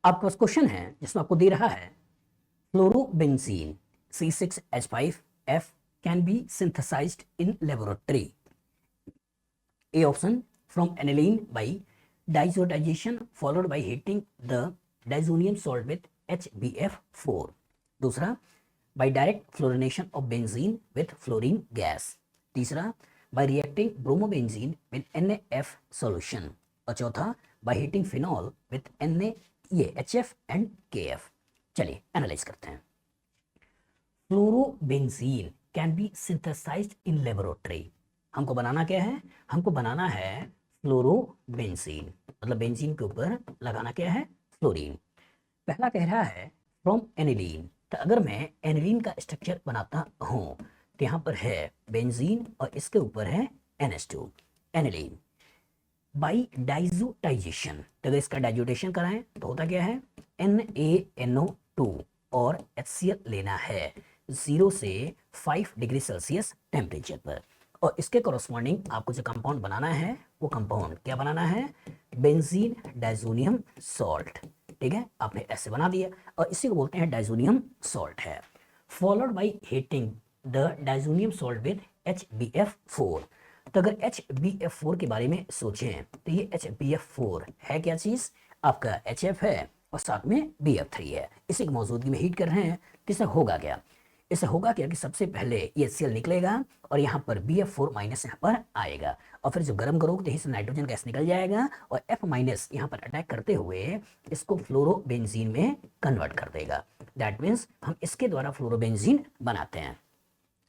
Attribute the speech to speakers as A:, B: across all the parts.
A: आपके पास क्वेश्चन है जिसमें आपको दे रहा है fluorobenzene C6H5F can be synthesized in laboratory. A option from aniline by diazotization followed by heating the diazonium salt with HBF4. दूसरा by direct fluorination of benzene with fluorine gas. तीसरा by reacting bromobenzene with NaF solution. और चौथा by heating phenol with NaHF and KF. चलिए analyse करते हैं। Fluorobenzene can be synthesised in laboratory. हमको बनाना क्या है? हमको बनाना है फ्लोरोबेंजीन, मतलब बेंजीन के ऊपर लगाना क्या है? फ्लोरीन। पहला कह रहा है फ्रॉम एनिलीन, तो अगर मैं एनिलीन का स्ट्रक्चर बनाता हूं तो यहां पर है बेंजीन और इसके ऊपर है NH2 एनिलीन। बाई डाइजोटाइजेशन, तो अगर इसका डाइजोटेशन कराएं तो होता क्या है? NaNO2 और HCl लेना है 0 से 5 डिग्री सेल्सियस टेम्परेचर पर, और इसके कॉरस्पॉन्डिंग आपको जो कंपाउंड बनाना है वो कंपाउंड क्या बनाना है? Benzene diazonium salt. ठीक है, आपने ऐसे बना दिया और इसी को बोलते हैं डाइजोनियम सॉल्ट है। Followed by heating the diazonium salt with HBF4। तो अगर HBF4 के बारे में सोचें तो ये HBF4 है क्या चीज? आपका HF है और साथ में BF3 है। इसी की मौजूदगी में हीट कर रहे हैं तो इससे होगा क्या? इससे होगा क्या कि सबसे पहले ये HCl निकलेगा और यहाँ पर BF4 माइनस यहाँ पर आएगा, और फिर जब गर्म करोगे तो इससे नाइट्रोजन गैस निकल जाएगा और F माइनस यहाँ पर अटैक करते हुए इसको फ्लोरोबेंजीन में कन्वर्ट कर देगा। दैट मीन्स हम इसके द्वारा फ्लोरोबेंजीन बनाते हैं।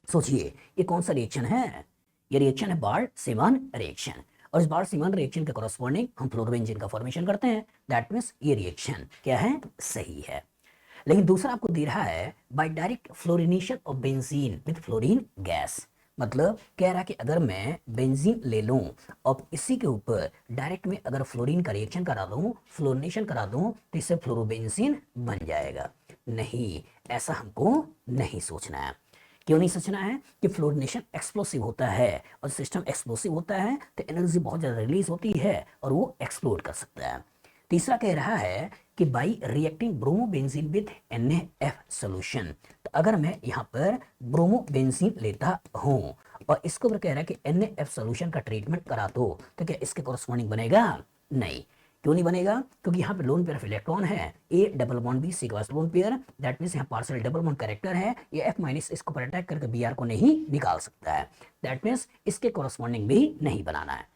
A: सोचिए ये कौन सा रिएक्शन है? ये रिएक्शन है बार्ड-सेमन रिएक्शन, और इस बार्ड-सेमन रिएक्शन के कॉरस्पॉन्डिंग हम फ्लोरोबेंजीन का फॉर्मेशन करते हैं। दैट मीन्स ये रिएक्शन क्या है? सही है। लेकिन दूसरा आपको दे रहा है by direct fluorination of benzene with fluorine gas, मतलब कह रहा है कि अगर मैं बेंजीन ले लूं और इसी के ऊपर डायरेक्ट में अगर फ्लोरीन का रिएक्शन करा दूं, फ्लोरिनेशन करा दूं, तो इससे फ्लोरोबेंजीन बन जाएगा। नहीं, ऐसा हमको नहीं सोचना है। क्यों नहीं सोचना है? कि फ्लोरिनेशन एक्सप्लोसिव होता है और सिस्टम एक्सप्लोसिव होता है तो एनर्जी बहुत ज़्यादा रिलीज होती है और वो एक्सप्लोड कर सकता है। तीसरा कह रहा है कि by reacting bromobenzene with NaF solution, तो अगर मैं यहाँ पर ब्रोमोबेंजीन लेता हूँ और इसके ऊपर कह रहा है कि NaF सोल्यूशन का ट्रीटमेंट करा दो, तो क्या इसके कॉरस्पॉन्डिंग बनेगा? नहीं। क्यों नहीं बनेगा? क्योंकि यहाँ पे लोन पेयर ऑफ इलेक्ट्रॉन है A double bond B, C का लोन पेयर, दैट मीन्स यहाँ पार्शियल डबल बॉन्ड कैरेक्टर है, ये F माइनस इसको पर अटैक करके Br को नहीं निकाल सकता है। दैट मीन्स इसके कॉरस्पॉन्डिंग भी नहीं बनाना है।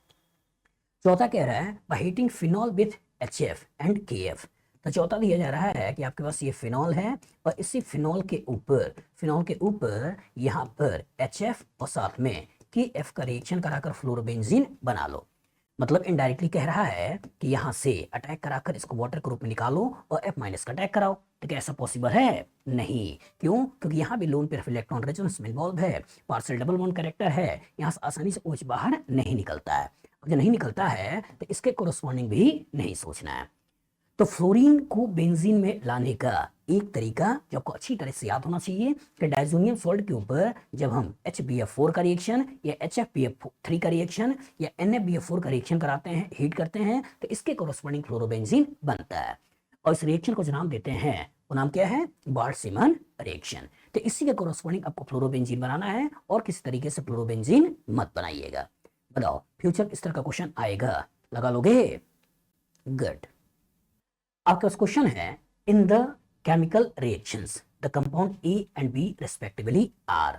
A: चौथा कह रहा है by heating phenol with HF and KF, तो चौथा दिया जा रहा है कि आपके पास ये फिनॉल है और इसी फिनॉल के ऊपर यहाँ पर HF और साथ में KF का रिएक्शन कराकर फ्लोरोबेंजीन बना लो। मतलब इनडायरेक्टली कह रहा है कि यहाँ से अटैक कराकर इसको वाटर के रूप में निकालो और F माइनस का अटैक कराओ, तो क्या ऐसा पॉसिबल है? नहीं। क्यों? क्योंकि यहाँ भी lone pair of electron resonance में इन्वॉल्व है, पार्शियल डबल बॉन्ड कैरेक्टर है, यहाँ से आसानी से OH बाहर नहीं निकलता है। जो नहीं निकलता है तो इसके कोरस्पॉन्डिंग भी नहीं सोचना है। तो फ्लोरीन को बेंजीन में लाने का एक तरीका जो आपको अच्छी तरह से याद होना चाहिए कि डाइजोनियम सॉल्ट के ऊपर जब हम HBF4 का रिएक्शन या HFBF3 का रिएक्शन या NaBF4 का रिएक्शन कराते हैं, हीट करते हैं, तो इसके कोरस्पॉन्डिंग फ्लोरोबेंजीन बनता है और इस रिएक्शन को जो नाम देते हैं वो नाम क्या है? Board-semen reaction. तो इसी के कोरस्पॉन्डिंग आपको फ्लोरोबेंजीन बनाना है और किसी तरीके से फ्लोरोबेंजीन मत बनाइएगा। बताओ फ्यूचर इस तरह का क्वेश्चन आएगा, लगा लोगे? गुड। आपका क्वेश्चन है in the chemical reactions the compound A and B respectively are.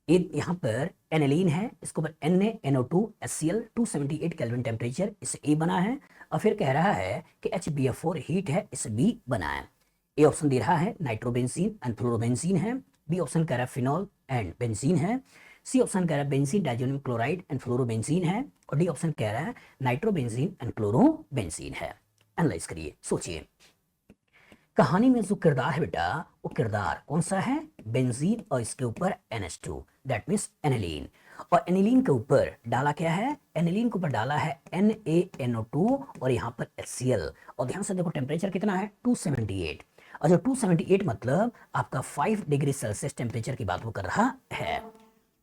A: यहाँ पर एनिलीन है, इसके ऊपर NaNO2 HCl 278 केल्विन टेम्परेचर, इससे A बना है, और फिर कह रहा है कि HBF4 हीट है, इससे B बना है। ए ऑप्शन दे रहा है नाइट्रोबेंजीन एंड फ्लोरोबेंजीन है, बी ऑप्शन कह रहा है फिनॉल एंड बेंजीन है, सी ऑप्शन कह रहा है benzene diazonium chloride and fluorobenzene है, और डी ऑप्शन कह रहा है नाइट्रोबेंजीन एंड क्लोरोबेंजीन है। एनालाइज करिए, सोचिए। कहानी में जो किरदार है बेटा वो किरदार कौन सा है? बेंजीन और इसके ऊपर NH2, दैट मीन्स एनिलीन, और एनिलीन के ऊपर डाला क्या है? एनिलीन के ऊपर डाला है NaNO2 और यहाँ पर HCl, और ध्यान से देखो टेम्परेचर कितना है? 278, और जो 278 मतलब आपका 5 डिग्री सेल्सियस टेम्परेचर की बात वो कर रहा है।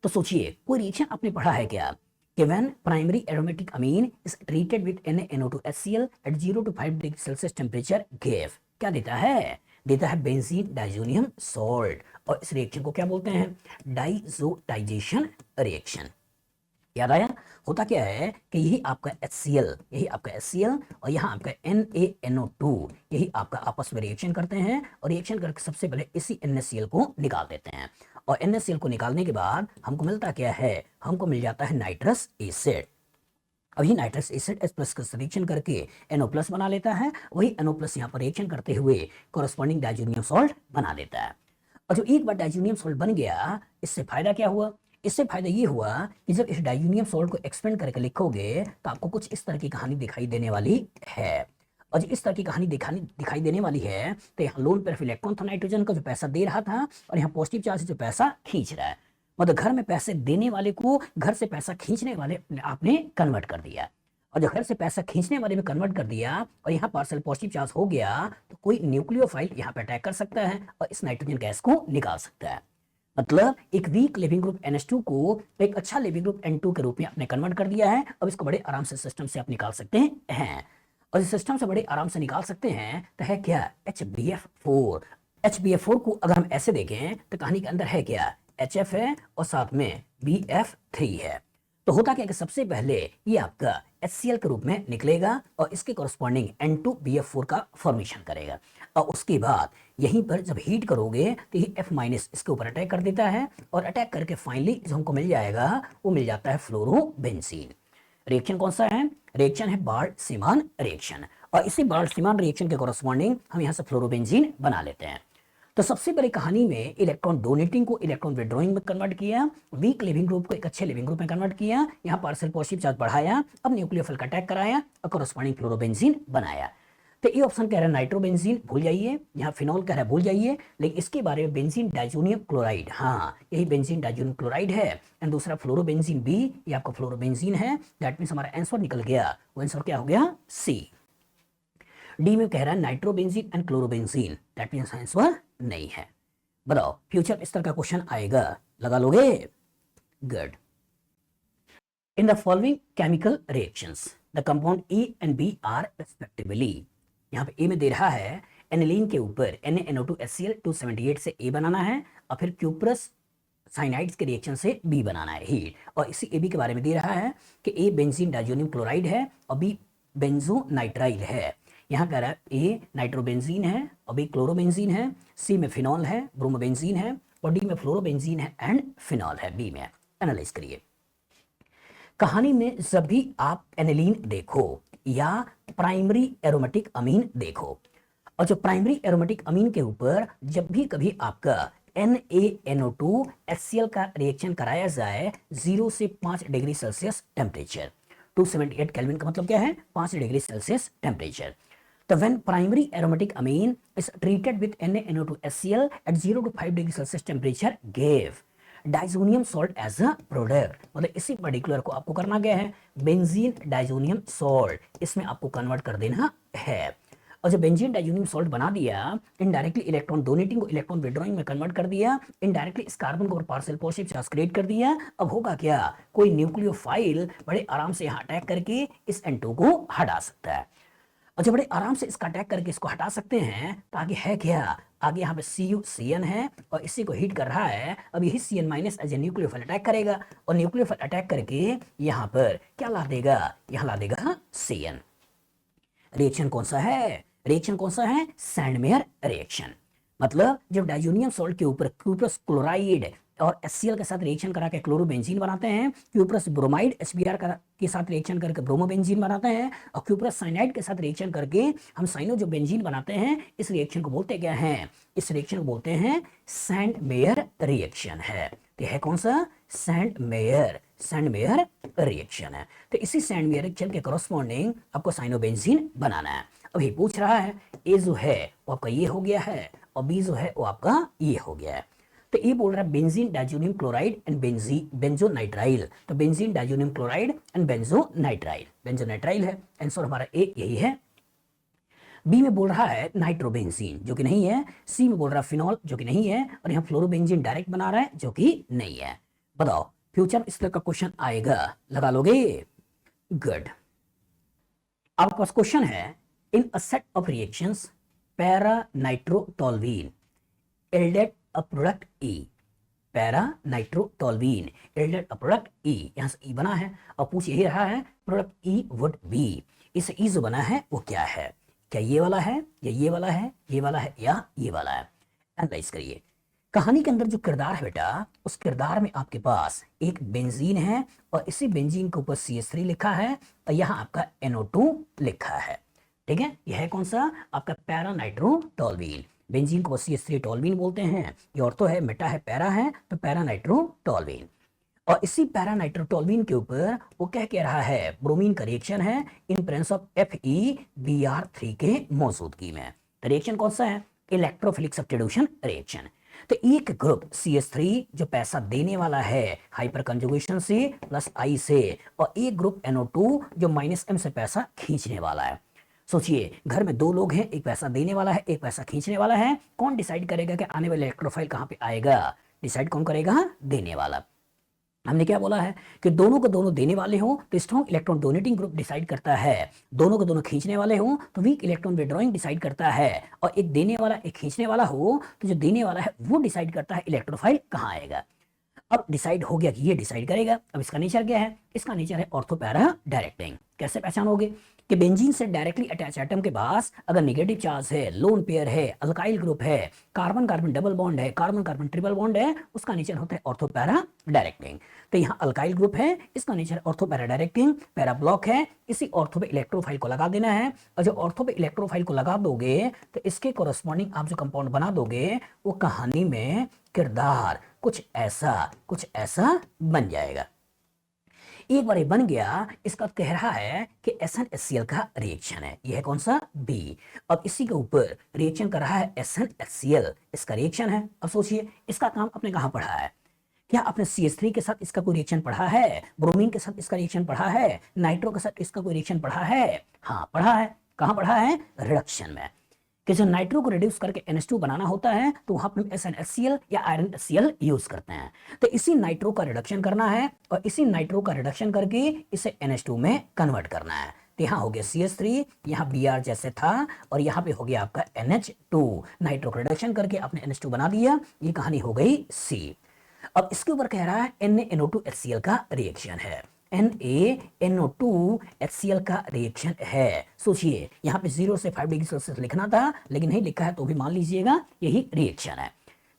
A: तो सोचिए कोई रिएक्शन आपने पढ़ा है क्या? कि when primary aromatic amine is treated with NaNO2HCl at 0 to 5 degree Celsius temperature give, क्या देता है? देता है बेंजीन डाइजोनियम सॉल्ट। और इस रिएक्शन को क्या बोलते हैं? Diazotization reaction. याद आया? होता क्या है कि यही आपका HCl और यहाँ आपका NaNO2, यही आपका आपस में रिएक्शन करते हैं और रिएक्शन करके सबसे पहले इसी NaCl को निकाल देते हैं। और NaCl को निकालने के बाद हमको मिलता क्या है? हमको मिल जाता है नाइट्रस एसिड। अब ये नाइट्रस एसिड H+ का रिएक्शन करके NO+ बना लेता है, वही NO+ यहाँ पर रिएक्शन करते हुए कोरस्पॉन्डिंग डाइजोनियम सॉल्ट बना देता है। और जो एक बार डाइजोनियम सॉल्ट बन गया, इससे फायदा क्या हुआ? इससे फायदा ये हुआ कि जब इस डाइजोनियम सॉल्ट को एक्सपेंड करके लिखोगे तो आपको कुछ इस तरह की कहानी दिखाई देने वाली है। और जो इस तरह की कहानी दिखाई देने वाली है, तो यहाँ लोन पेयर ऑफ इलेक्ट्रॉन था नाइट्रोजन का, जो पैसा दे रहा था, और यहाँ पॉजिटिव चार्ज से जो पैसा खींच रहा है। मतलब घर में पैसे देने वाले को घर से पैसा खींचने वाले आपने कन्वर्ट कर दिया, और जो घर से पैसा खींचने वाले में कन्वर्ट कर दिया और यहाँ पार्सल पॉजिटिव चार्ज हो गया, तो कोई न्यूक्लियोफाइल यहाँ पे अटैक कर सकता है और इस नाइट्रोजन गैस को निकाल सकता है। मतलब एक वीक लिविंग ग्रुप NH2 को एक अच्छा लिविंग ग्रुप N2 के रूप में आपने कन्वर्ट कर दिया है। अब इसको बड़े आराम से सिस्टम से आप निकाल सकते हैं, और इस सिस्टम से बड़े आराम से निकाल सकते हैं। तो है क्या? HbF4। HbF4 को अगर हम ऐसे देखें तो कहानी के अंदर है क्या? HF है और साथ में BF3 है। तो होता क्या कि सबसे पहले ये आपका HCl के रूप में निकलेगा और इसके कॉरस्पॉन्डिंग N2BF4 का फॉर्मेशन करेगा, और उसके बाद यहीं पर जब हीट करोगे तो ये F- इसके ऊपर अटैक कर देता है, और अटैक करके फाइनली जो हमको मिल जाएगा वो मिल जाता है फ्लोरोबेंजीन। रिएक्शन कौन सा है? रिएक्शन है बार्ड-सीमान रिएक्शन, और इसी बार्ड-सीमान रिएक्शन के कॉरस्पॉन्डिंग हम यहाँ से फ्लोरोबेंजीन बना लेते हैं। तो सबसे पहले कहानी में इलेक्ट्रॉन डोनेटिंग को इलेक्ट्रॉन विड्रॉइंग में कन्वर्ट किया, वीक लिविंग ग्रुप को एक अच्छे लिविंग ग्रुप में कन्वर्ट किया, यहाँ पार्शियल पॉजिटिव चार्ज बढ़ाया, अब न्यूक्लियोफिल का अटैक कराया और कॉरस्पॉन्डिंग फ्लोरोबेंजीन बनाया। तो ये ऑप्शन कह रहा है नाइट्रोबेंजीन, भूल जाइए। यहाँ फिनॉल कह रहा है, भूल जाइए। लेकिन इसके बारे में बेंजीन डाइजोनियम क्लोराइड, हाँ यही बेंजीन डाइजोनियम क्लोराइड है। एंड दूसरा फ्लोरोबेंजीन B, ये आपका फ्लोरोबेंजीन है। दैट मीन्स हमारा आंसर निकल गया, वो आंसर क्या हो गया? C। डी में कह रहा है nitrobenzene and chlorobenzene, that means answer नहीं है। बताओ फ्यूचर इस तरह का क्वेश्चन आएगा, लगा लोगे? Good. In the following chemical reactions the compound A and B are respectively. यहाँ पे A में दे रहा है एनिलीन के ऊपर NaNO2HCl 278 से A बनाना है, और फिर क्यूप्रस साइनाइड्स के रिएक्शन से B बनाना है हीट। और इसी AB के बारे में दे रहा है कि A बेंजीन डाइजोनियम क्लोराइड है और B बेंजोनाइट्राइल है। यहाँ कह रहा है A नाइट्रोबेंजीन है और B क्लोरोबेंजीन है, C में फिनॉल है, ब्रोमोबेंजीन है, और D में फ्लोरोबेंजीन है एंड फिनॉल है B में। एनालाइज करिए। कहानी में जब भी आप एनिलीन देखो या प्राइमरी एरोमेटिक अमीन देखो, और जो प्राइमरी एरोमेटिक अमीन के ऊपर जब भी कभी आपका NaNO2HCl का रिएक्शन कराया जाए 0 से 5 डिग्री सेल्सियस टेम्परेचर, 278 केल्विन का मतलब क्या है? 5 डिग्री सेल्सियस टेम्परेचर। तो when primary aromatic amine is treated with NaNO2HCl at 0 to 5 degree Celsius temperature give diazonium salt as a product. मतलब इसी पर्टिकुलर को आपको करना क्या है? बेंजीन डाइजोनियम सॉल्ट, इसमें आपको कन्वर्ट कर देना है। और जब बेंजीन डाइजोनियम सॉल्ट बना दिया, इनडायरेक्टली इलेक्ट्रॉन डोनेटिंग को इलेक्ट्रॉन विड्रॉइंग में कन्वर्ट कर दिया, इनडायरेक्टली इस कार्बन को पार्शियल पॉजिटिव चार्ज क्रिएट कर दिया। अब होगा क्या? कोई न्यूक्लियोफाइल बड़े आराम से यहाँ अटैक करके इस N2 को हटा सकता है, और जब बड़े आराम से इसका अटैक करके इसको हटा सकते हैं तो आगे है क्या? आगे यहाँ पे CuCN है और इसी को हीट कर रहा है। अब यही CN- as a nucleophile attack करेगा, और न्यूक्लियोफाइल अटैक करके यहाँ पर क्या ला देगा? यहाँ ला देगा CN। रिएक्शन कौन सा है? रिएक्शन कौन सा है? Sandmeyer reaction. मतलब जब डाइजोनियम सॉल्ट के ऊपर क्यूप्रस क्लोराइड और HCl के साथ रिएक्शन करा के क्लोरोबेंजीन बनाते हैं, क्यूप्रस ब्रोमाइड HBr के साथ रिएक्शन करके ब्रोमोबेंजीन बनाते हैं, और क्यूप्रस साइनाइड के साथ रिएक्शन करके हम साइनो जो बेंजीन बनाते हैं, इस रिएक्शन को बोलते क्या हैं? इस रिएक्शन को बोलते हैं सैंडमेयर रिएक्शन है। तो है कौन सा? सैंडमेयर रिएक्शन है। तो इसी सैंडमेयर रिएक्शन के कॉरस्पॉन्डिंग आपको साइनोबेंजीन बनाना है। अभी पूछ रहा है ए जो है वो आपका ये हो गया है, और बी जो है वो आपका ये हो गया है। तो ये बोल रहा है बेंजीन डाइजोनियम क्लोराइड एंड बेंजोनाइट्राइल। तो बेंजीन डाइजोनियम क्लोराइड एंड बेंजोनाइट्राइल है। आंसर हमारा ए यही है। बी में बोल रहा है नाइट्रोबेंजीन, जो कि नहीं है। सी में बोल रहा है फिनॉल, जो कि नहीं है। और यहाँ फ्लोरोबेंजीन डायरेक्ट बना रहा है, जो कि नहीं है। बताओ फ्यूचर में इस तरह का क्वेश्चन आएगा, लगा लोगे? गुड। आपके पास क्वेश्चन है, in a set of reactions para nitrotoluene yielded a product E, para nitrotoluene yielded a product E, यहां से E बना है और पूछ यही रहा है प्रोडक्ट E वुड बी, इस E जो बना है वो क्या है? क्या ये वाला है या ये वाला है, ये वाला है या ये वाला है? एनालाइज करिए। कहानी के अंदर जो किरदार है बेटा, उस किरदार में आपके पास एक बेंजीन है और इसी बेंजीन के ऊपर CH3 लिखा है और यहाँ आपका NO2 लिखा है। ठीक है, यह है कौन सा? आपका पैरा नाइट्रोटोल्यूइन। बेंजीन को CH3 टोल्यूइन बोलते हैं। ये ऑर्थो है, मेटा है, पैरा है, तो पैरा नाइट्रोटोल्यूइन। और इसी पैरा नाइट्रोटोल्यूइन के ऊपर वो क्या कह रहा है? ब्रोमीन का रिएक्शन है इन प्रेजेंस ऑफ FeBr3 के मौजूदगी में। तो रिएक्शन कौन सा है? Electrophilic substitution reaction. तो एक ग्रुप CH3 जो पैसा देने वाला है हाइपर कंजुगेशन से प्लस I से, और एक ग्रुप NO2 जो -M से पैसा खींचने वाला है। सोचिए, घर में दो लोग हैं, एक पैसा देने वाला है, एक पैसा खींचने वाला है। कौन डिसाइड करेगा कि आने वाला इलेक्ट्रोफाइल कहां पे आएगा? डिसाइड कौन करेगा? देने वाला। हमने क्या बोला है कि दोनों को दोनों देने वाले हो तो strong electron donating group decide करता है, दोनों को दोनों खींचने वाले हो तो वीक इलेक्ट्रॉन विड्रॉइंग डिसाइड करता है, और एक देने वाला एक खींचने वाला हो तो जो देने वाला है वो डिसाइड करता है इलेक्ट्रोफाइल कहाँ आएगा। अब डिसाइड हो गया कि ये डिसाइड करेगा। अब इसका नेचर क्या है? इसका नेचर है ऑर्थो पैरा डायरेक्टिंग। कैसे पहचानोगे कि बेंजीन से डायरेक्टली अटैच एटम के पास अगर नेगेटिव चार्ज है, लोन पेयर है, अल्काइल ग्रुप है, कार्बन कार्बन डबल बॉन्ड है, कार्बन कार्बन ट्रिपल बॉन्ड है, उसका नेचर होता है ऑर्थो पैरा डायरेक्टिंग। तो यहाँ अल्काइल ग्रुप है, इसका nature ortho para directing. Para block है, इसी ऑर्थो पे इलेक्ट्रोफाइल को लगा देना है, और जो ऑर्थो पे इलेक्ट्रोफाइल को लगा दोगे तो इसके कोरस्पॉन्डिंग आप जो कंपाउंड बना दोगे वो कहानी में किरदार कुछ ऐसा बन जाएगा। एक बार ये बन गया, इसका कह रहा है कि SnHCl का रिएक्शन है। यह है कौन सा? B। अब इसी के ऊपर रिएक्शन कर रहा है SnHCl, इसका रिएक्शन है। अब सोचिए, इसका काम आपने कहाँ पढ़ा है? क्या आपने CH3 के साथ इसका कोई रिएक्शन पढ़ा है? ब्रोमीन के साथ इसका रिएक्शन पढ़ा है? नाइट्रो के साथ इसका कोई रिएक्शन पढ़ा है? हाँ पढ़ा है। कहाँ पढ़ा है? रिडक्शन में, कि जो नाइट्रो को रिड्यूस करके NH2 बनाना होता है तो वहां पर SnHCl या आयरन HCl यूज करते हैं। तो इसी नाइट्रो का रिडक्शन करना है और इसी नाइट्रो का रिडक्शन करके इसे NH2 में कन्वर्ट करना है। तो यहाँ हो गया CH3, यहाँ Br जैसे था, और यहाँ पे हो गया आपका NH2। नाइट्रो का रिडक्शन करके आपने NH2 बना दिया, ये कहानी हो गई C। अब इसके ऊपर कह रहा है NaNO2HCl का रिएक्शन है। NaNO2HCl का रिएक्शन है। सोचिए, यहाँ पे 0 से 5 डिग्री सेल्सियस लिखना था लेकिन नहीं लिखा है, तो भी मान लीजिएगा यही रिएक्शन है।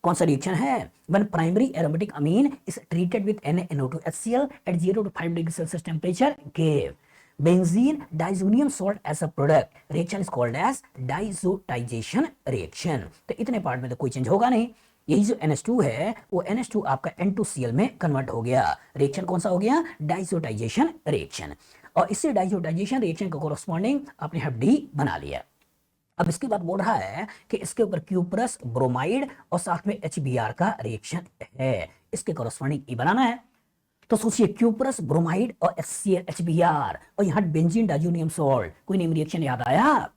A: कौन सा रिएक्शन है? When primary aromatic amine is treated with NaNO2HCl at 0 to 5 degree Celsius temperature gave benzene diazonium salt as a product. Reaction is called as diazotization reaction. तो इतने पार्ट में तो कोई चेंज होगा नहीं। यही जो NH2 है वो NH2 आपका N2Cl में कन्वर्ट हो गया। रिएक्शन कौन सा हो गया? Diazotization reaction. और इससे डाइजोटाइजेशन रिएक्शन का कोरस्पॉन्डिंग आपने यहाँ D बना लिया। अब इसके बाद बोल रहा है कि इसके ऊपर क्यूप्रस ब्रोमाइड और साथ में HBr का रिएक्शन है, इसके कोरस्पॉन्डिंग E बनाना है। तो सोचिए, क्यूप्रस ब्रोमाइड और HBr और यहाँ बेंजीन डाइजोनियम सॉल्ट, कोई नेम रिएक्शन याद आया?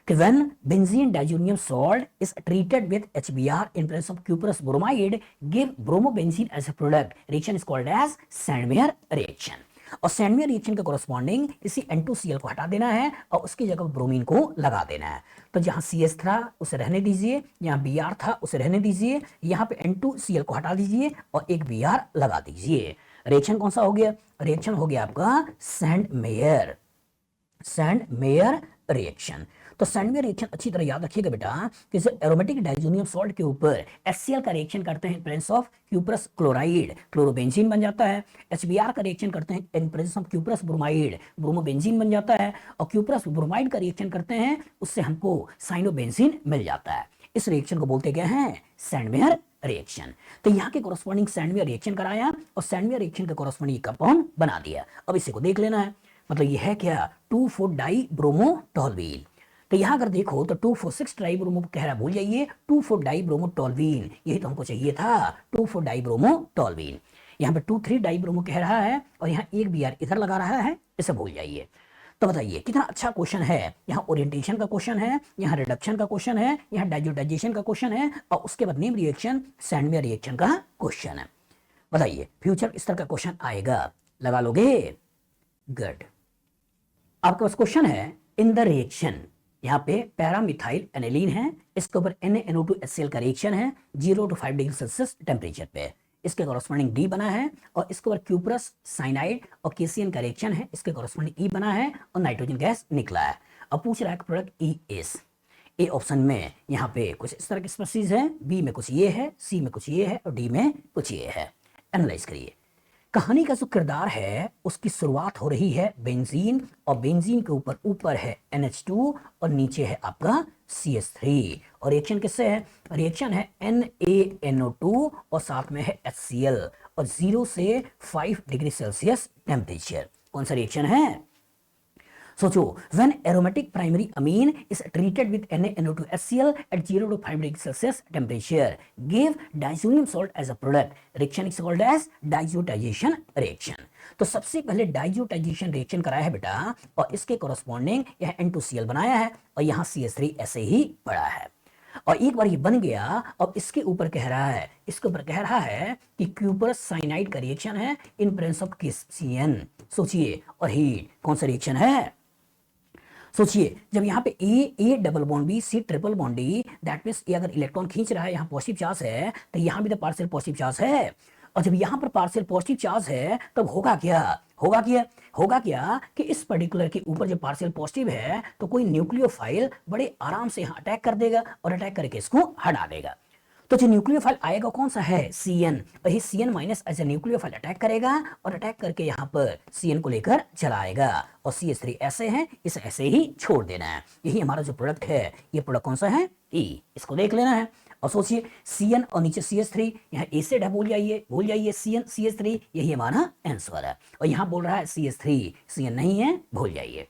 A: कि when benzene diazonium salt is treated with HBr in presence of cuprous bromide give bromobenzene as a product. Reaction is called as Sandmeyer reaction. और Sandmeyer reaction के corresponding इसी N2Cl को हटा देना है और उसकी जगह ब्रोमीन को लगा देना है। तो जहां CH था उसे रहने दीजिए, यहाँ Br था उसे रहने दीजिए, यहाँ पे N2Cl को हटा दीजिए और एक Br लगा दीजिए। रिएक्शन कौन सा हो गया? रिएक्शन हो गया आपका सैंडमेयर रिएक्शन। तो सैंडमेयर रिएक्शन अच्छी तरह याद रखिएगा बेटा, कि एरोमेटिक डाइजोनियम सॉल्ट के ऊपर HCl का रिएक्शन करते हैं in presence of cuprous chloride, chlorobenzene बन जाता है। HBr का रिएक्शन करते हैं in presence of cuprous bromide, bromobenzene बन जाता है। और क्यूप्रस ब्रोमाइड का रिएक्शन करते हैं, उससे हमको साइनोबेंजीन मिल जाता है। इस रिएक्शन को बोलते क्या है? Sandmeyer reaction. तो यहाँ के कोरस्पॉन्डिंग सैंडमेयर रिएक्शन कराया और सैंडमेयर रिएक्शन के कोरस्पॉन्डिंग कंपाउंड बना दिया। अब इसी को देख लेना है। मतलब ये है क्या? 2,4-डाइब्रोमोटोल्यूइन। तो यहां अगर देखो तो 2,4,6 ट्राइब्रोमो कह रहा, भूल जाइए, 2,4-डाइब्रोमोटोल्यूइन, यही तो हमको चाहिए था, 2,4-डाइब्रोमोटोल्यूइन। यहाँ पे 2,3-डाइब्रोमो कह रहा है और यहाँ एक Br इधर लगा रहा है, इसे भूल जाइए। तो बताइए कितना अच्छा क्वेश्चन है। यहाँ ओरिएंटेशन का क्वेश्चन है, यहाँ रिडक्शन का क्वेश्चन है, यहाँ डाइजोटाइजेशन का क्वेश्चन है और उसके बाद नेम रिएक्शन सैंडमेयर रिएक्शन का क्वेश्चन है। बताइए, फ्यूचर इस तरह का क्वेश्चन आएगा, लगा लोगे? गुड। आपके पास क्वेश्चन है, इन द रिएक्शन, यहाँ पे पैरामिथाइल एनिलीन है, इसके ऊपर NaNO2HCl का रिएक्शन है 0 to 5 डिग्री सेल्सियस टेम्परेचर पे, इसके कॉरस्पॉन्डिंग डी बना है, और इसके ऊपर क्यूप्रस साइनाइड और केसीएन का रिएक्शन है, इसके कॉरस्पॉन्डिंग ई बना है, और नाइट्रोजन गैस निकला है। अब पूछ रहा है product E is, A option में यहाँ पे कुछ इस तरह की स्पेसीज है, बी में कुछ ये है, सी में कुछ ये है, और डी में कुछ ये है। एनालाइज करिए। कहानी का जो किरदार है उसकी शुरुआत हो रही है बेंजीन, और बेंजीन के ऊपर है NH2 और नीचे है आपका CH3, और रिएक्शन किससे है? रिएक्शन है NaNO2 और साथ में है HCl, और 0 से 5 डिग्री सेल्सियस टेम्परेचर। कौन सा रिएक्शन है? सोचो, when aromatic primary amine is treated with NaNO2HCl at 0 to 5 degree Celsius temperature, give diazonium salt as a product. Reaction is called as diazotization reaction. तो सबसे पहले डाइजोटाइजेशन रिएक्शन कराया है बेटा, और इसके कॉरस्पॉन्डिंग यह N2Cl बनाया है, और यहाँ CH3 ऐसे ही पड़ा है। और एक बार ये बन गया, अब इसके ऊपर कह रहा है कि क्यूप्रस साइनाइड का रिएक्शन है इन प्रेजेंस ऑफ KCN। सोचिए, और हीट कौन सा रिएक्शन है? सोचिए, जब यहाँ पे A double bond B C triple bond D, that means ये अगर इलेक्ट्रॉन खींच रहा है, यहाँ पॉजिटिव चार्ज है, तो यहाँ भी तो पार्शियल पॉजिटिव चार्ज है, और जब यहाँ पर पार्शियल पॉजिटिव चार्ज है तब होगा क्या कि इस पर्टिकुलर के ऊपर जब पार्शियल पॉजिटिव है तो कोई न्यूक्लियोफाइल बड़े आराम से यहाँ अटैक कर देगा, और अटैक करके इसको हटा देगा। तो जो न्यूक्लियोफाइल आएगा कौन सा है? Cn, और ये Cn minus as a nucleophile attack करेगा, और अटैक करके यहाँ पर Cn को लेकर चला आएगा, और CH3 ऐसे है, इसे ऐसे ही छोड़ देना है। यही हमारा जो प्रोडक्ट है, ये प्रोडक्ट कौन सा है? E, इसको देख लेना है। और सोचिए, Cn और नीचे CH3, यहाँ एसिड है, भूल जाइए Cn CH3, यही हमारा आंसर है। और यहाँ बोल रहा है CH3, Cn नहीं है, भूल जाइए।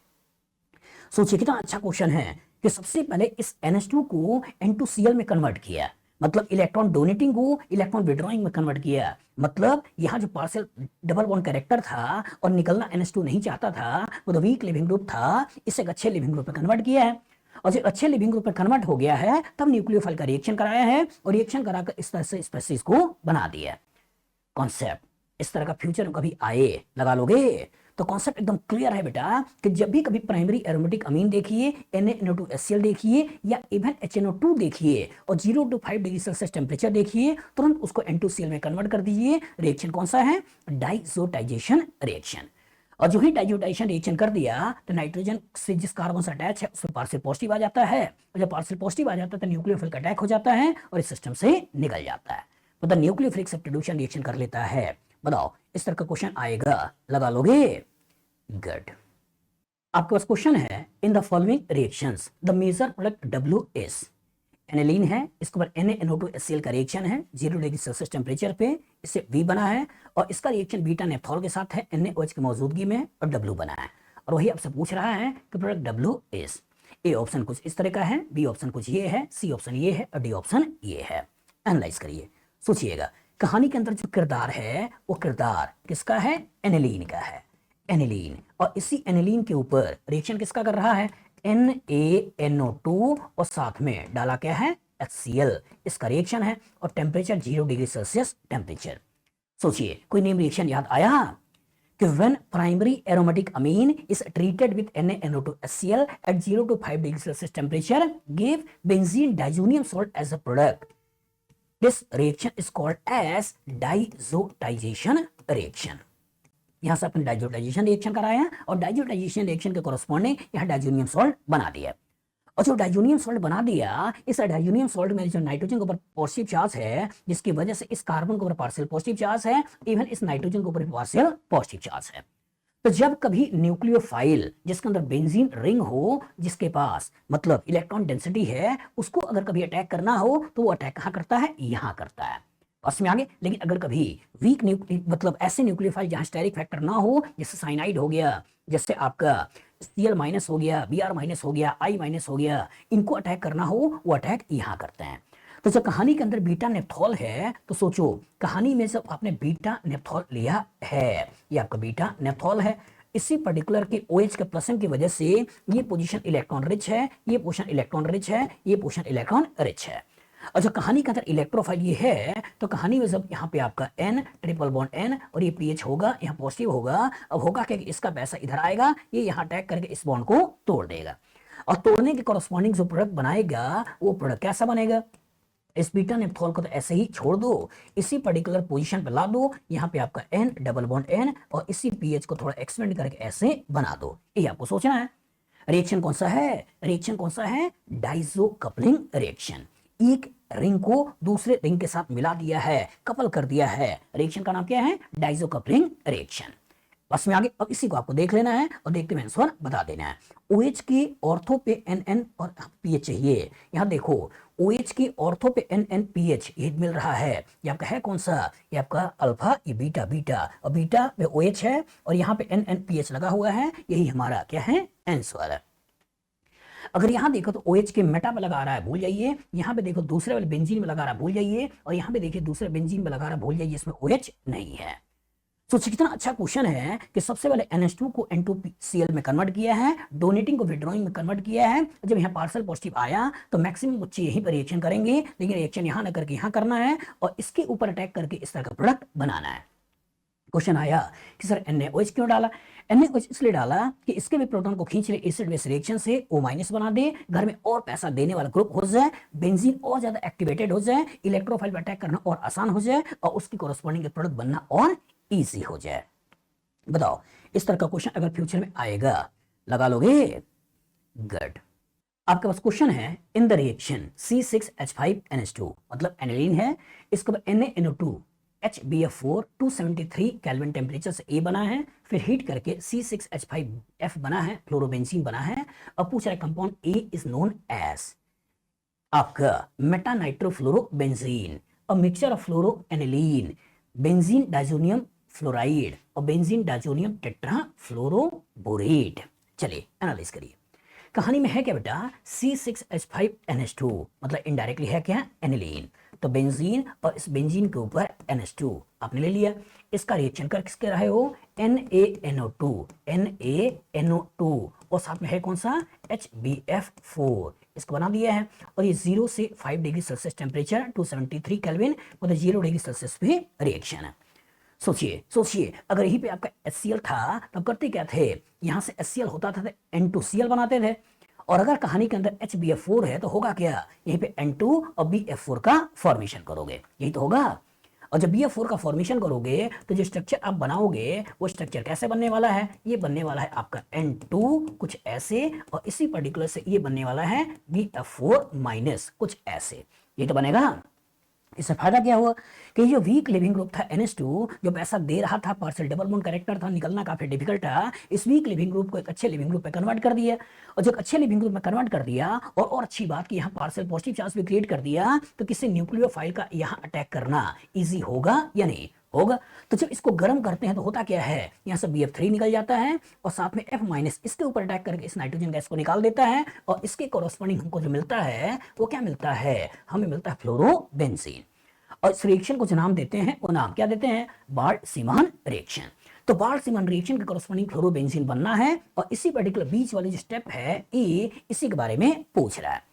A: सोचिए कितना अच्छा क्वेश्चन है कि सबसे पहले इस NH2 को N2Cl में कन्वर्ट किया, मतलब इलेक्ट्रॉन डोनेटिंग को इलेक्ट्रॉन विड्रॉइंग में कन्वर्ट किया। मतलब यहाँ जो पार्शियल डबल बॉन्ड कैरेक्टर था और निकलना NH2 नहीं चाहता था, वो तो वीक लिविंग ग्रुप था, इसे एक अच्छे लिविंग ग्रुप में कन्वर्ट किया है, और जब अच्छे लिविंग ग्रुप में कन्वर्ट हो गया है तब न्यूक्लियोफाइल का रिएक्शन कराया है, और रिएक्शन कराकर इस तरह से स्पेसीज को बना दिया। कॉन्सेप्ट इस तरह का फ्यूचर में कभी आए, लगा लोगे? तो कॉन्सेप्ट एकदम क्लियर है बेटा कि जब भी कभी प्राइमरी एरोमेटिक अमीन देखिए, NaNO2HCl देखिए, या इवन HNO2 देखिए, और 0 to 5 डिग्री सेल्सियस टेम्परेचर देखिए, तुरंत उसको N2Cl में कन्वर्ट कर दीजिए। रिएक्शन कौन सा है? Diazotisation reaction. और जो ही डाइजोटाइजेशन रिएक्शन कर दिया तो नाइट्रोजन से जिस कार्बन से अटैच है उसमें पार्शियल पॉजिटिव आ जाता है, और जब पार्शियल पॉजिटिव आ जाता है तो न्यूक्लियोफिल का अटैक हो जाता है और इस सिस्टम से निकल जाता है, मतलब न्यूक्लियोफिलिक सब्स्टिट्यूशन रिएक्शन कर लेता है। बताओ, इस तरह का क्वेश्चन आएगा, लगा लोगे? गुड। आपके पास क्वेश्चन है, in the following reactions the major product W is, aniline है, इसके ऊपर NaNO2HCl का रिएक्शन है 0 डिग्री सेल्सियस टेम्परेचर पे, इससे V बना है, और इसका रिएक्शन बीटा नेप्थॉल के साथ है NaOH की मौजूदगी में, और W बना है। और वही आपसे पूछ रहा है कि product W is, A option कुछ इस तरह का है, बी ऑप्शन कुछ ये है, सी ऑप्शन ये है, और डी ऑप्शन ये है। एनालाइज करिए। सोचिएगा, कहानी के अंदर जो किरदार है वो किरदार किसका है? एनिलीन का है, एनिलीन, और इसी एनिलीन के ऊपर रिएक्शन किसका कर रहा है? NaNO2 और साथ में डाला क्या है? HCl, इसका रिएक्शन है, और टेम्परेचर 0 डिग्री सेल्सियस टेम्परेचर। सोचिए, कोई नेम रिएक्शन याद आया कि when primary aromatic amine is treated with NaNO2HCl at 0 to 5 degree Celsius temperature, give benzene diazonium salt as a product. This reaction is called as diazotization reaction. यहाँ से अपन diazotization reaction कराया है, और diazotization reaction के corresponding यहाँ diazonium salt बना दिया, और जो डाइजोनियम सॉल्ट बना दिया, इस डाइजोनियम सॉल्ट में जो नाइट्रोजन के ऊपर पॉजिटिव चार्ज है, जिसकी वजह से इस कार्बन के ऊपर पार्शियल पॉजिटिव चार्ज है, इवन इस नाइट्रोजन के ऊपर पार्शियल पॉजिटिव चार्ज है। तो जब कभी न्यूक्लियोफाइल जिसके अंदर बेंजीन रिंग हो, जिसके पास मतलब इलेक्ट्रॉन डेंसिटी है, उसको अगर कभी अटैक करना हो तो वो अटैक कहाँ करता है? यहाँ करता है, बस में आगे। लेकिन अगर कभी वीक मतलब ऐसे न्यूक्लियोफाइल जहां स्टेरिक फैक्टर ना हो, जैसे साइनाइड हो गया, जैसे आपका Cl माइनस हो गया, Br माइनस हो गया, I माइनस हो गया, इनको अटैक करना हो, वो अटैक यहाँ करते हैं। तो जब कहानी के अंदर बीटा नेप्थॉल है, तो सोचो कहानी में जब आपने बीटा नेप्थॉल लिया है, ये आपका बीटा नेप्थॉल है, इसी पर्टिकुलर के OH के प्लसन की वजह से ये पोजीशन इलेक्ट्रॉन रिच है, ये पोजीशन इलेक्ट्रॉन रिच है, ये पोजीशन इलेक्ट्रॉन रिच है। और जो कहानी के अंदर इलेक्ट्रोफाइल ये है, तो कहानी में जब यहाँ पे आपका N ट्रिपल बॉन्ड N और ये पीएच होगा, यहाँ पॉजिटिव होगा, अब होगा क्या कि इसका पैसा इधर आएगा, ये यहाँ अटैक करके इस बॉन्ड को तोड़ देगा, और तोड़ने के कॉरस्पॉन्डिंग जो प्रोडक्ट बनाएगा वो प्रोडक्ट कैसा बनेगा, इस बीटा नेप्थॉल को तो ऐसे ही छोड़ दो, इसी पर्टिकुलर पोजीशन पे ला दो, यहाँ पे आपका N डबल बॉन्ड N और इसी पीएच को थोड़ा एक्सपेंड करके ऐसे बना दो, ये आपको सोचना है। रिएक्शन कौन सा है, रिएक्शन कौन सा है, डाइजो कपलिंग रिएक्शन। एक रिंग को दूसरे रिंग के साथ मिला दिया है, कपल कर दिया है, रिएक्शन का नाम क्या है, डाइजो कपलिंग रिएक्शन। बस में आगे, अब इसी को आपको देख लेना है और देखते हुए आंसर बता देना है। OH की ऑर्थो पे NN और पीएच चाहिए, यहाँ देखो OH की ऑर्थो पे NN पीएच ये मिल रहा है, ये आपका है कौन सा, ये आपका अल्फा, ये बीटा, बीटा और बीटा पे OH है और यहाँ पे NN पीएच लगा हुआ है, यही हमारा क्या है आंसर। अगर यहाँ देखो तो OH के मेटा पे लगा रहा है, भूल जाइए, यहाँ पे देखो दूसरे वाले बेंजीन में लगा रहा है, भूल जाइए, और यहाँ पे देखिए दूसरे बेंजीन में लगा रहा है, भूल जाइए, इसमें OH नहीं है। सोचिए कितना अच्छा क्वेश्चन है कि सबसे पहले NH2 को N2Cl में कन्वर्ट किया है, डोनेटिंग को विड्रॉइंग में कन्वर्ट किया है, जब यहाँ पार्सल पॉजिटिव आया तो मैक्सिमम बच्चे यहीं पर रिएक्शन करेंगे, लेकिन रिएक्शन यहाँ न करके यहाँ करना है और इसके ऊपर अटैक करके इस तरह का प्रोडक्ट बनाना है। क्वेश्चन आया कि सर NaOH क्यों डाला, NaOH इसलिए डाला कि इसके भी प्रोटॉन को खींच ले एसिड बेस रिएक्शन से O- बना दे, घर में और पैसा देने वाला ग्रुप हो जाए, बेंजीन और ज्यादा एक्टिवेटेड हो जाए, इलेक्ट्रोफाइल पर अटैक करना और आसान हो जाए और उसकी कोरस्पॉन्डिंग प्रोडक्ट बनना और इजी हो जाए। बताओ इस तरह का क्वेश्चन अगर फ्यूचर में आएगा लगा लोगे, गुड। आपके पास क्वेश्चन है, इन द रिएक्शन C6H5NH2 मतलब एनिलीन है, इसके बाद NaNO2 HBF4 273 केल्विन टेम्परेचर से A बना है, फिर हीट करके C6H5F बना है, फ्लोरोबेंजीन बना है। अब पूछ रहा है compound A is known as आपका meta nitrofluorobenzene, a mixture of fluoro aniline, benzene diazonium fluoride और बेंजीन डाइजोनियम टेट्रा फ्लोरोबोरेट। चलिए एनालाइज करिए, कहानी में है क्या बेटा, C6H5NH2 मतलब इनडायरेक्टली है क्या, एनिलीन, तो बेंजीन और इस बेंजीन के ऊपर NH2 आपने ले लिया, इसका रिएक्शन कर किसके रहे हो, NaNO2 NaNO2 और साथ में है कौन सा HBF4, इसको बना दिया है, और ये 0 से 5 डिग्री सेल्सियस टेम्परेचर 273 केल्विन मतलब 0 डिग्री सेल्सियस पे रिएक्शन है। सोचिए सोचिए अगर यहीं पे आपका HCl था तब करते क्या थे, यहां से HCl होता था तो N2Cl बनाते थे, और अगर कहानी के अंदर HBF4 है तो होगा क्या, यहीं पे N2 और BF4 का फॉर्मेशन करोगे, यही तो होगा। और जब BF4 का फॉर्मेशन करोगे तो जो स्ट्रक्चर आप बनाओगे वो स्ट्रक्चर कैसे बनने वाला है, ये बनने वाला है आपका N2 कुछ ऐसे, और इसी पर्टिकुलर से ये बनने वाला है BF4 माइनस कुछ ऐसे, ये तो बनेगा। इससे फायदा क्या हुआ कि जो वीक लिविंग ग्रुप था NH2 जो पैसा दे रहा था, पार्शियल डबल बॉन्ड कैरेक्टर था, निकलना काफी डिफिकल्ट था, इस वीक लिविंग ग्रुप को एक अच्छे लिविंग ग्रुप में कन्वर्ट कर दिया, और जब अच्छे लिविंग ग्रुप में कन्वर्ट कर दिया और अच्छी बात कि यहाँ पार्शियल पॉजिटिव चार्ज भी क्रिएट कर दिया, तो किसी न्यूक्लियोफाइल का यहाँ अटैक करना इजी होगा या नहीं होगा। तो जब इसको गर्म करते हैं तो होता क्या है, यहाँ से BF3 निकल जाता है और साथ में F माइनस इसके ऊपर अटैक करके इस नाइट्रोजन गैस को निकाल देता है, और इसके कोरस्पॉन्डिंग हमको जो मिलता है वो क्या मिलता है, हमें मिलता है फ्लोरोबेंजीन, और इस रिएक्शन को जो नाम देते हैं वो नाम क्या देते हैं, बार्ड-सीमान रिएक्शन। तो बार्ड-सीमान रिएक्शन के कोरस्पॉन्डिंग फ्लोरोबेंजीन बनना है, और इसी पर्टिकुलर बीच वाली जो स्टेप है ए, इसी के बारे में पूछ रहा है।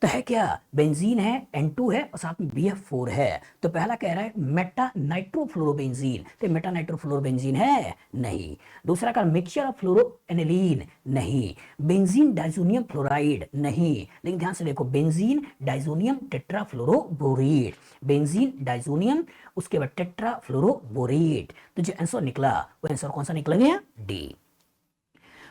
A: तो है क्या, बेंजीन है, N2 है और साथ में BF4 है, तो पहला कह रहा है मेटा नाइट्रोफ्लोरोबेंजीन, तो मेटा नाइट्रोफ्लोरोबेंजीन है नहीं। दूसरा का मिक्सचर ऑफ फ्लोरो एनिलीन नहीं, बेंजीन डाइजोनियम फ्लोराइड नहीं, लेकिन ध्यान से देखो बेंजीन डाइजोनियम टेट्राफ्लोरोबोरेट, बेंजीन डाइजोनियम उसके बाद टेट्राफ्लोरोबोरेट, तो जो आंसर निकला वो आंसर कौन सा निकला गया, डी।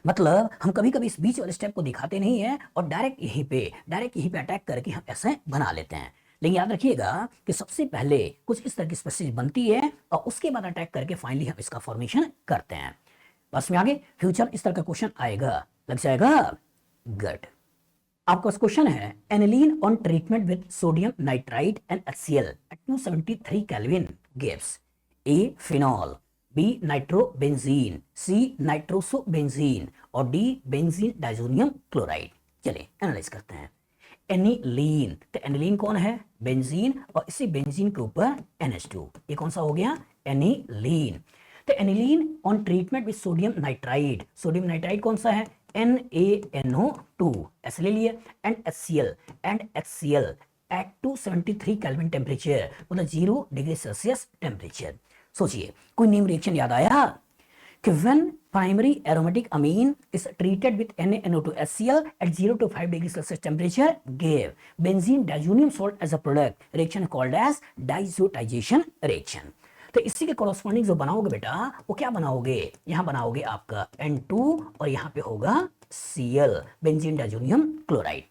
A: मतलब हम कभी कभी इस बीच वाले स्टेप को दिखाते नहीं है और डायरेक्ट यहीं पे अटैक करके हम ऐसे बना लेते हैं, लेकिन याद रखिएगा कि सबसे पहले कुछ इस तरह की स्पेसिस बनती है और उसके बाद अटैक करके फाइनली हम इसका फॉर्मेशन करते हैं। बस में आगे फ्यूचर इस तरह का क्वेश्चन आएगा, लग जाएगा, गुड। आपका क्वेश्चन है, aniline on treatment with sodium nitrite and HCl at 273 kelvin gives A phenol, B nitrobenzene, C nitrosobenzene और D बेंजीन डाइजोनियम क्लोराइड। चलिए एनालाइज करते हैं। एनिलीन, तो एनिलीन कौन है, बेंजीन, और इसी बेंजीन के ऊपर NH2, ये कौन सा हो गया, एनिलीन। तो aniline on treatment with sodium nitride, sodium nitride कौन सा है, NaNO2 ऐसे ले लिया, and HCl at 273 kelvin temperature, मतलब 0 डिग्री सेल्सियस टेम्परेचर। सोचिए कोई न्यू रिएक्शन याद आया कि when primary aromatic amine is treated with NaNO2HCl at 0 to 5 degree Celsius temperature gave benzene diazonium salt as a product, reaction called as diazotization reaction। तो इसी के corresponding जो बनाओगे बेटा वो क्या बनाओगे, यहाँ बनाओगे आपका N2 और यहाँ पे होगा Cl, benzene diazonium chloride.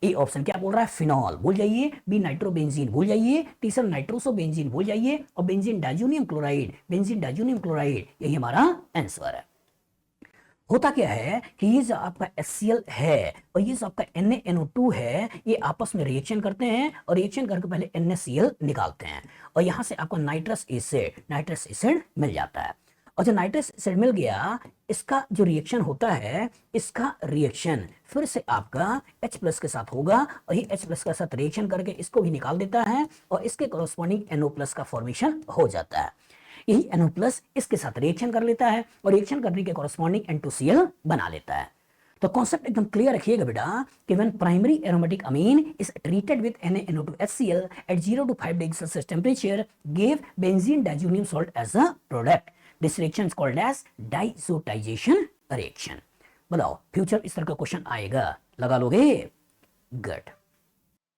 A: A option क्या बोल रहा है, फिनॉल भूल जाइए, बी नाइट्रोबेंजीन भूल जाइए, तीसरा नाइट्रोसोबेंजीन भूल जाइए, और benzene diazonium chloride, benzene diazonium chloride, यही हमारा आंसर है। होता क्या है कि ये जो आपका HCl है और ये जो आपका NaNO2 है, ये आपस में रिएक्शन करते हैं और रिएक्शन करके पहले NaCl निकालते हैं और यहां से आपको नाइट्रस एसिड मिल जाता है। और जो नाइट्रस एसिड मिल गया, इसका जो रिएक्शन होता है, इसका रिएक्शन फिर से आपका H+ के साथ होगा और ये H+ के साथ रिएक्शन करके इसको भी निकाल देता है और इसके कॉरस्पॉन्डिंग NO+ का फॉर्मेशन हो जाता है। यही NO+ इसके साथ रिएक्शन कर लेता है और रिएक्शन करने के कॉरस्पॉन्डिंग N2Cl बना लेता है। तो कॉन्सेप्ट एकदम क्लियर रखिएगा बेटा कि when primary aromatic amine is treated with NaNO2HCl at 0 to 5 degree Celsius temperature give benzene diazonium salt as a product. This reaction is called as diazotisation reaction. बताओ future इस तरह का क्वेश्चन आएगा, लगा लोगे? गुड।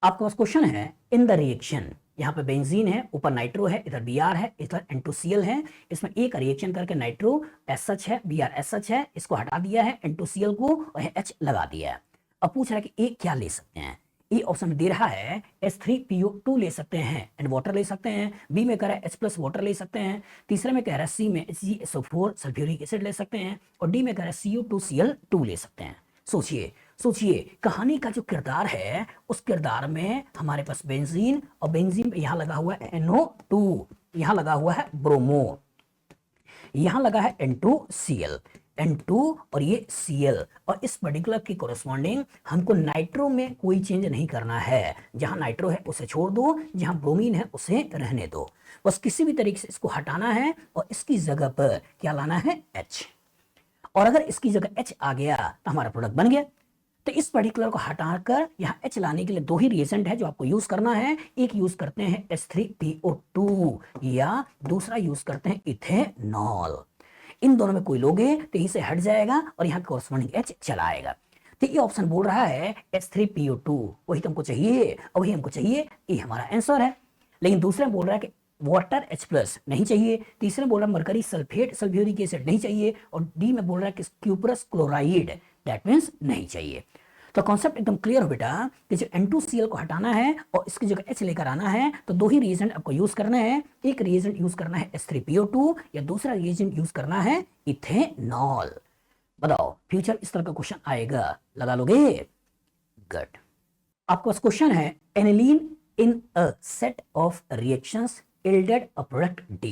A: आपके पास क्वेश्चन है इन द रिएक्शन, यहाँ पे बेंजीन है, ऊपर नाइट्रो है, इधर Br है, इधर N2Cl है, इसमें एक रिएक्शन करके नाइट्रो SH है, Br SH है, इसको हटा दिया है, N2Cl को और H लगा दिया है। अब पूछ रहा है कि ए क्या ले सकते हैं। ए ऑप्शन में दे रहा है H3PO2 ले सकते हैं एंड वाटर ले सकते हैं, बी में कह रहा है H+ वाटर ले सकते हैं, तीसरे में कह रहा है सी में HgSO4 सल्फ्यूरिक एसिड ले सकते हैं और डी में कह रहा है CO2Cl2 ले सकते हैं। सोचिए कहानी का जो किरदार है उस किरदार में हमारे पास बेंजीन और बेंजीन यहाँ लगा हुआ है NO2, यहाँ लगा हुआ है ब्रोमो, यहाँ लगा है N2Cl, N2 और ये Cl, और इस पर्टिकुलर की कोरस्पॉन्डिंग हमको नाइट्रो में कोई चेंज नहीं करना है। जहां नाइट्रो है उसे छोड़ दो, जहां ब्रोमीन है उसे रहने दो, बस किसी भी तरीके से इसको हटाना है और इसकी जगह पर क्या लाना है, H। और अगर इसकी जगह H आ गया तो हमारा प्रोडक्ट बन गया। तो इस पर्टिकुलर को हटाकर यहाँ H लाने के लिए दो ही रिएजेंट है जो आपको यूज करना है। एक यूज करते हैं H3PO2 या दूसरा यूज करते हैं इथेनॉल। इन दोनों में कोई लोगे तो यहीं से हट जाएगा और यहाँ कॉरस्पॉन्डिंग H चला आएगा। तो ये ऑप्शन बोल रहा है H3PO2, वही तुमको चाहिए और वही हमको चाहिए, ये हमारा आंसर है। लेकिन दूसरे में बोल रहा है कि वाटर H+ नहीं चाहिए, तीसरे में बोल रहा है मरकरी सल्फेट सल्फ्यूरिक एसिड नहीं चाहिए और डी में बोल रहा है कि क्यूप्रस क्लोराइड, दैट मींस नहीं चाहिए। तो कॉन्सेप्ट एकदम क्लियर हो बेटा कि जो N2Cl को हटाना है और इसकी जगह H लेकर आना है तो दो ही रिएजेंट आपको यूज करना है। एक रिएजेंट यूज करना है H3PO2 या दूसरा रिएजेंट यूज करना है इथेनॉल। बताओ फ्यूचर इस तरह का क्वेश्चन आएगा, लगा लोगे? गुड। आपके पास क्वेश्चन है aniline in a set of reactions yielded a product D।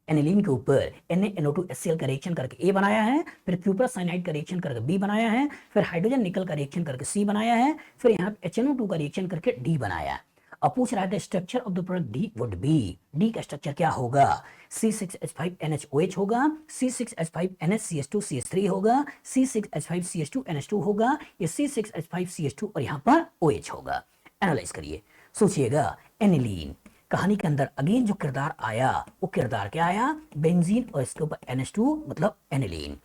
A: Aniline के ऊपर NaNO2HCl का रिएक्शन करके A बनाया है, फिर क्यूप्रस साइनाइड का रिएक्शन करके B बनाया है, फिर हाइड्रोजन निकल का रिएक्शन करके C बनाया है, फिर यहाँ HNO2 का रिएक्शन करके D बनाया। अब पूछ रहा है the structure of the product D would be, D का स्ट्रक्चर क्या होगा, C6H5NHOH होगा, C6H5NHCH2CH3 होगा, C6H5CH2NH2 होगा, या C6H5CH2 और यहाँ पर OH होगा। एनालाइज करिए, सोचिएगा। एनिलीन कहानी के अंदर अगेन जो किरदार आया वो किरदार क्या आया, बेंजीन और इसके ऊपर NH2 मतलब एनिलीन,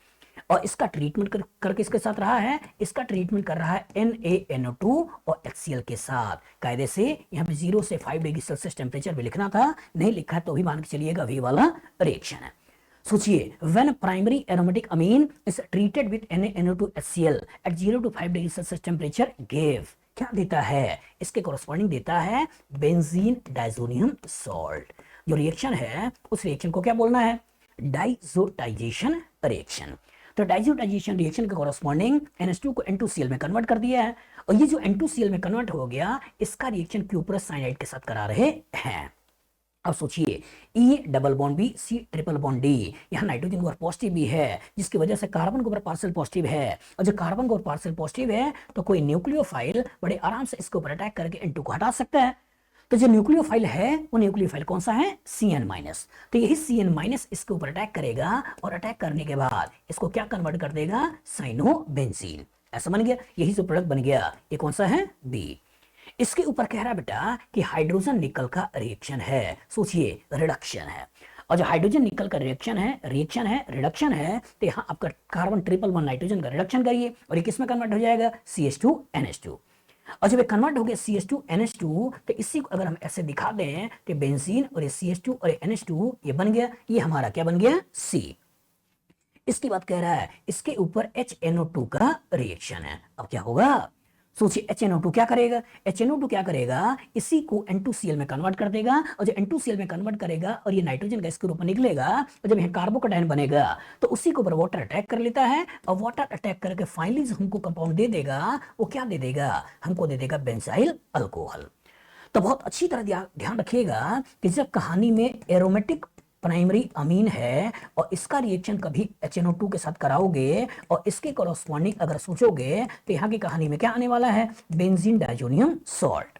A: और इसका ट्रीटमेंट करके इसके साथ रहा है, इसका ट्रीटमेंट कर रहा है NaNO2 और HCl के साथ। कायदे से यहाँ पे 0 से 5 डिग्री सेल्सियस टेम्परेचर भी लिखना था, नहीं लिखा है तो भी मान के चलिएगा वे वाला रिएक्शन है। सोचिए when primary aromatic amine is treated with NaNO2HCl at 0 to 5 degree Celsius temperature give, क्या देता है, इसके कॉरस्पॉन्डिंग देता है बेंजीन डाइजोनियम सॉल्ट। जो रिएक्शन है उस रिएक्शन को क्या बोलना है, डाइजोटाइजेशन रिएक्शन। तो डाइजोटाइजेशन रिएक्शन के कॉरस्पॉन्डिंग NH2 को N2Cl में कन्वर्ट कर दिया है और ये जो N2Cl में कन्वर्ट हो गया इसका रिएक्शन क्यूप्रस साइनाइड के साथ करा रहे हैं। अब सोचिए E double bond B C triple bond D, यहाँ नाइट्रोजन के ऊपर पॉजिटिव भी है जिसकी वजह से कार्बन के ऊपर पार्शियल पॉजिटिव है, और जब कार्बन के ऊपर पार्शियल पॉजिटिव है तो कोई न्यूक्लियोफाइल बड़े आराम से इसके ऊपर अटैक करके N2 को हटा सकता है। तो जो न्यूक्लियोफाइल है वो न्यूक्लियोफाइल कौन सा है, Cn-, तो यही Cn- इसके ऊपर अटैक करेगा और अटैक करने के बाद इसको क्या कन्वर्ट कर देगा, साइनोबेंजीन। ऐसा बन गया, यही जो प्रोडक्ट बन गया ये कौन सा है, B। इसके ऊपर कह रहा है बेटा कि हाइड्रोजन निकल का रिएक्शन है, सोचिए रिडक्शन है। और जो हाइड्रोजन निकल का रिडक्शन है, तो यहाँ आपका कार्बन ट्रिपल वन नाइट्रोजन का रिडक्शन करिए और ये किस में कन्वर्ट हो जाएगा, CH2NH2। और जब ये कन्वर्ट हो गया CH2NH2, तो इसी को अगर हम ऐसे दिखा दें कि बेंजीन और ये CH2 और ये NH2 ये बन गया, ये हमारा क्या बन गया, C। इसकी बात कह रहा है इसके ऊपर HNO2 का रिएक्शन है। अब क्या होगा, सोचिए HNO2 क्या करेगा, HNO2 क्या करेगा, इसी को N2Cl में कन्वर्ट कर देगा, और जो N2Cl में कन्वर्ट करेगा और ये नाइट्रोजन गैस के रूप में निकलेगा, और जब यहाँ कार्बोकेटाइन बनेगा तो उसी के ऊपर वाटर अटैक कर लेता है, और वाटर अटैक करके फाइनली हमको कंपाउंड दे देगा, वो क्या दे देगा, हमको दे देगा बेंजाइल अल्कोहल। तो बहुत अच्छी तरह ध्यान रखिएगा कि जब कहानी में एरोमेटिक प्राइमरी अमीन है और इसका रिएक्शन कभी HNO2 के साथ कराओगे और इसके कॉरस्पॉन्डिंग अगर सोचोगे तो यहाँ की कहानी में क्या आने वाला है, बेंजीन डाइजोनियम सॉल्ट।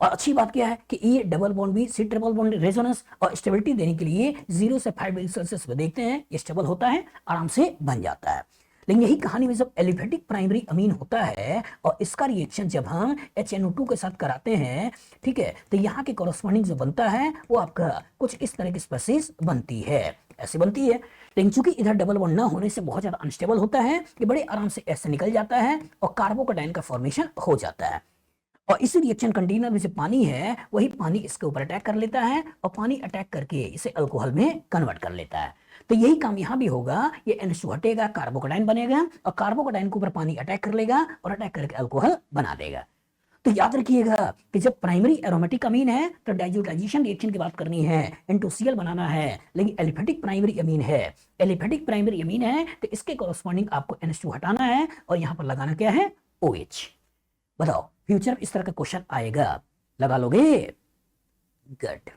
A: और अच्छी बात क्या है कि ये डबल बॉन्ड भी सी ट्रिपल बॉन्ड रेजोनेंस और स्टेबिलिटी देने के लिए 0 से 5 डिग्री सेल्सियस पे देखते हैं, ये स्टेबल होता है, आराम से बन जाता है। लेकिन यही कहानी में जब एलिफेटिक प्राइमरी अमीन होता है और इसका रिएक्शन जब हम HNO2 के साथ कराते हैं, ठीक है, तो यहाँ के कॉरस्पॉन्डिंग जो बनता है वो आपका कुछ इस तरह की स्पेसीज बनती है, ऐसे बनती है। लेकिन चूंकि इधर डबल बॉन्ड ना होने से बहुत ज्यादा अनस्टेबल होता है, ये बड़े आराम से ऐसे निकल जाता है और कार्बोकेटाइन का फॉर्मेशन हो जाता है। और इसी रिएक्शन कंटेनर में जो पानी है वही पानी इसके ऊपर अटैक कर लेता है और पानी अटैक करके इसे अल्कोहल में कन्वर्ट कर लेता है। तो यही काम यहां भी होगा, ये NH2 हटेगा, कार्बोकेटाइन बनेगा और कार्बोकेटाइन के ऊपर पानी अटैक कर लेगा और अटैक करके अल्कोहल बना देगा। तो याद रखिएगा कि जब प्राइमरी एरोमेटिक अमीन है तो डाइजोटाइजेशन रिएक्शन की बात करनी है, N2Cl बनाना है, लेकिन एलिफेटिक प्राइमरी अमीन है तो इसके कॉरस्पॉन्डिंग आपको NH2 हटाना है और यहां पर लगाना क्या है, OH। बताओ फ्यूचर में इस तरह का क्वेश्चन आएगा, लगा लोगे, गुड।